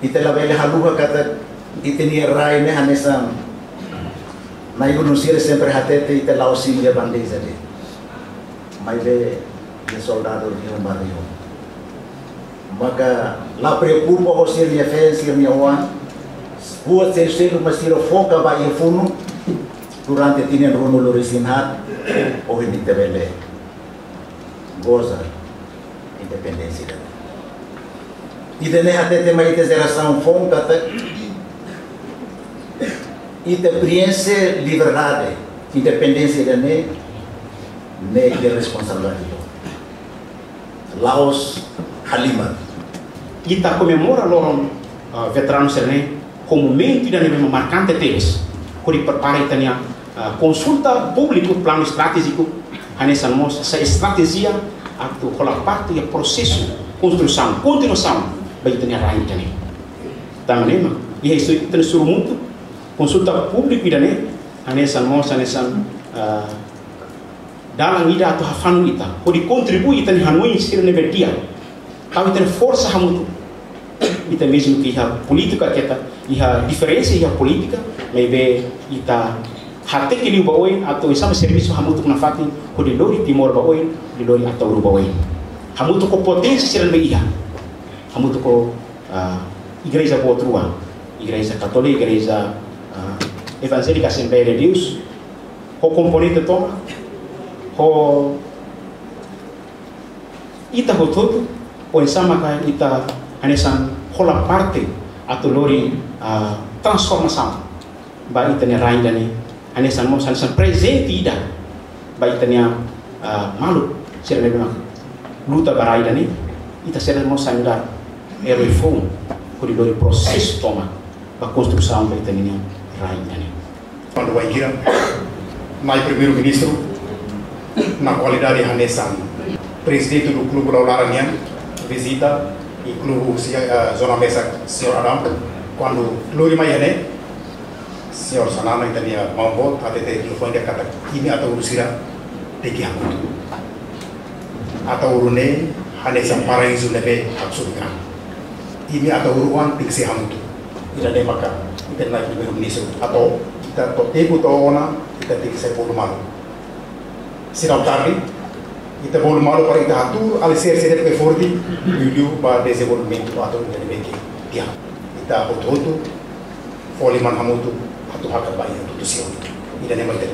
ite la vele haluha kata ite ni rai ne hanesa na ibu nusire sempre hatete ite lao simia bandeja de mai ve de soldado de um barrio maka la preocupa o ser minha fé ser minha wan buat ser uma siro foca ba ia funu durante tinen rumo lorisinhat o hindi vele goza independência e de hatete mai te geração fome kata e te preenche liberdade independência de ne de responsabilidade Laos Halima kita comemora lorong veteranos serene como momento da neve marcante deles kuri prepara itania consulta público plano estratégico hanessa mos essa estratégia atu cola parte do processo construção continuação bagi itania rai itani tamanema e isso itani suru muito consulta público idane hanessa mos hanessa dalam ida atau hafanu ita kuri kontribui itani hanui sirne betia kami itani força hamutu ita mesmo que a política kita iha diferença iha política maybe ita hati kini baoi atau sama serviço hamutu na fati ko di lori timor baoi di lori atau ru baoi hamutu ko potensi siran be iha hamutu ko igreja botrua igreja católica igreja evangélica Assembleia de Deus ko componente toma ko ita ho todo o sama ka ita anesan hola parte atau lori transformação ba itania rai dani anesan mo san presente ida ba itania malu serene bema luta barai dani ita serene mo sanda reform por lori processo toma ba construção ba itania rai dani quando vai gira mai primeiro-ministro na qualidade anesan presidente do clube Lauranian visita e clube zona mesa senhor Adam quando lori mai ane senhor Sanana itania mambo até telefone dia kata ini atau urusira teki hamutu atau urune hane sampara isu nebe absolutna ini atau uruan tiksi hamutu ida de maka ita na primeiro ministro atau kita to ego to ona kita tiksi bolu malu sinal tarde ita bolu malu para ita atur alicer ser que forte vídeo para desenvolvimento atau ida de beki dia ita hoto foliman hamutu atau hakat bayi itu sih ida nema ita